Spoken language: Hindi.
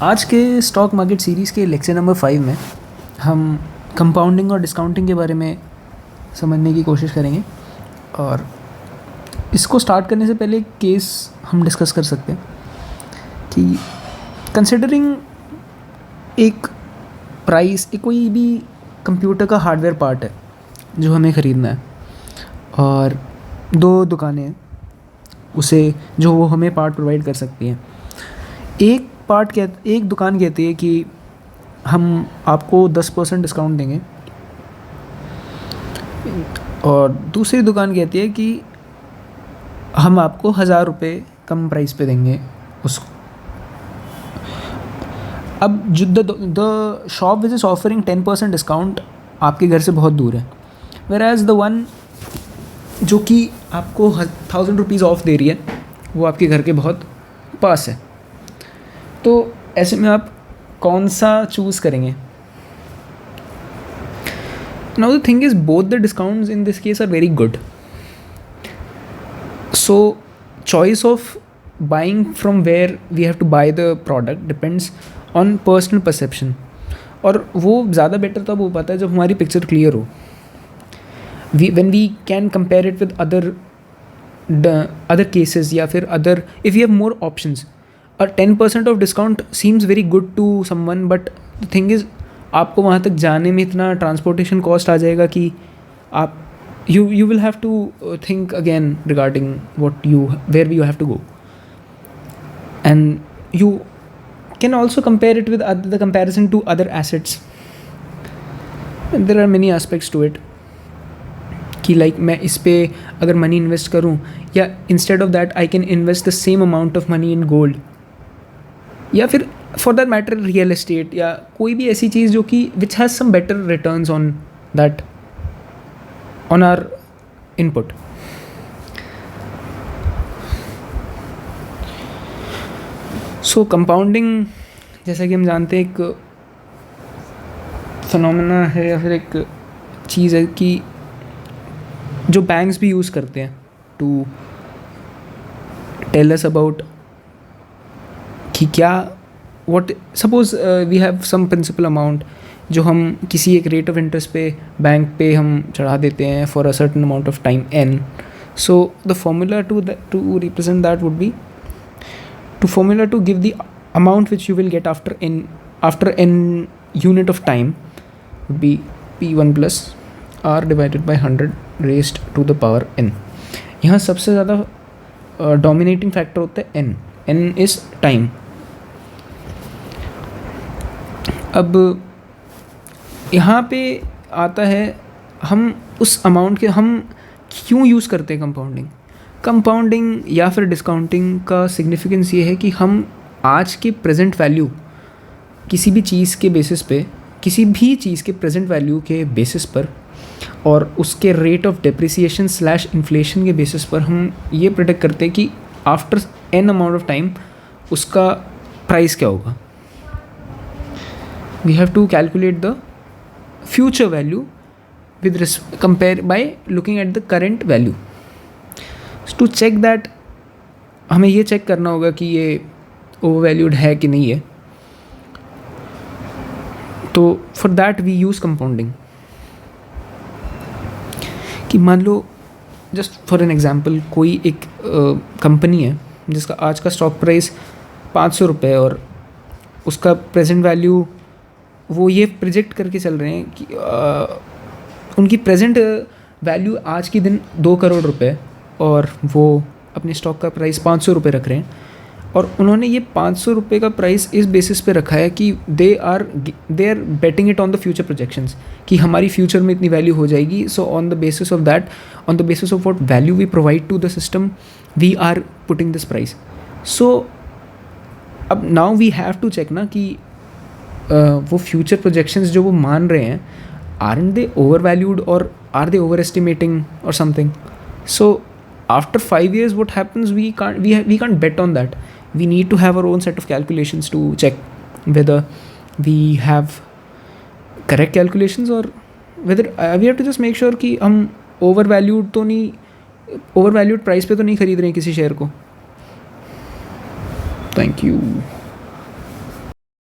आज के स्टॉक मार्केट सीरीज़ के लेक्चर नंबर 5 में हम कंपाउंडिंग और डिस्काउंटिंग के बारे में समझने की कोशिश करेंगे। और इसको स्टार्ट करने से पहले एक केस हम डिस्कस कर सकते हैं कि कंसिडरिंग एक प्राइस, एक कोई भी कंप्यूटर का हार्डवेयर पार्ट है जो हमें ख़रीदना है, और दो दुकानें हैं उसे जो वो हमें पार्ट प्रोवाइड कर सकती हैं। एक दुकान कहती है कि हम आपको 10% डिस्काउंट देंगे, और दूसरी दुकान कहती है कि हम आपको 1000 रुपये कम प्राइस पे देंगे उसको। अब जो the shop which is offering 10% discount आपके घर से बहुत दूर है, वेयरएज़ द वन जो कि आपको 1000 रुपीज़ ऑफ दे रही है वो आपके घर के बहुत पास है। तो ऐसे में आप कौन सा चूज़ करेंगे? Now the thing is both the discounts in this case are very good, so choice of buying from where we have to buy the product depends on personal perception, और वो ज़्यादा बेटर तब हो पाता है जब हमारी पिक्चर क्लियर हो। when we can compare it with other cases, या फिर other, if we have more options, a 10% of discount seems very good to someone, but the thing is आपको वहाँ तक जाने में इतना ट्रांसपोर्टेशन कॉस्ट आ जाएगा कि आप you will have to think again regarding where you have to go, and you can also compare it with the comparison to other assets, and there are many aspects to it कि लाइक मैं इस पे अगर मनी इन्वेस्ट करूं, या instead of that I can invest the same amount of money in gold, या फिर for that matter real estate, या कोई भी ऐसी चीज़ जो कि which has some better returns on that, on our input. So compounding, जैसा कि हम जानते हैं, एक फिनोमेना है या फिर एक चीज़ है कि जो बैंक्स भी यूज़ करते हैं टू टेल अस अबाउट कि क्या what suppose we have some principal amount जो हम किसी एक रेट ऑफ इंटरेस्ट पे बैंक पे हम चढ़ा देते हैं for a certain amount of time n. So the formula to represent that would be to give the amount which you will get after n unit of time would be p1 plus r divided by 100 raised to the power n. यहाँ सबसे ज़्यादा डोमिनेटिंग फैक्टर होता है n इज़ टाइम। अब यहाँ पे आता है हम उस अमाउंट के हम क्यों यूज़ करते हैं कंपाउंडिंग या फिर डिस्काउंटिंग का सिग्निफिकेंस ये है कि हम आज के प्रेजेंट वैल्यू किसी भी चीज़ के बेसिस पे, किसी भी चीज़ के प्रेजेंट वैल्यू के बेसिस पर और उसके रेट ऑफ डेप्रिसिएशन / इन्फ्लेशन के बेसिस पर हम ये प्रेडिक्ट करते हैं कि after n amount of time उसका प्राइस क्या होगा। We have to calculate the future value with compare by looking at the current value. To check that हमें ये चेक करना होगा कि ये ओवर वैल्यूड है कि नहीं है, तो for that we use compounding. कि मान लो, जस्ट फॉर एन एग्जांपल, कोई एक कंपनी है जिसका आज का स्टॉक प्राइस 500 रुपये है, और उसका प्रेजेंट वैल्यू वो ये प्रोजेक्ट करके चल रहे हैं कि उनकी प्रेजेंट वैल्यू आज के दिन 2 करोड़ रुपए, और वो अपने स्टॉक का प्राइस 500 रुपये रख रहे हैं, और उन्होंने ये 500 रुपये का प्राइस इस बेसिस पे रखा है कि they are betting it on the future projections कि हमारी फ्यूचर में इतनी वैल्यू हो जाएगी। So on the basis of that, on the basis of what value we provide to the system, we are putting this price. So अब now we have to check ना कि वो फ्यूचर प्रोजेक्शंस जो वो मान रहे हैं, aren't they overvalued or are they overestimating or something? So after 5 years what happens, we can't bet on that. We need to have our own set of calculations to check whether we have correct calculations, or whether we have to just make sure कि हम overvalued price पे तो नहीं खरीद रहे हैं किसी शेयर को। Thank you.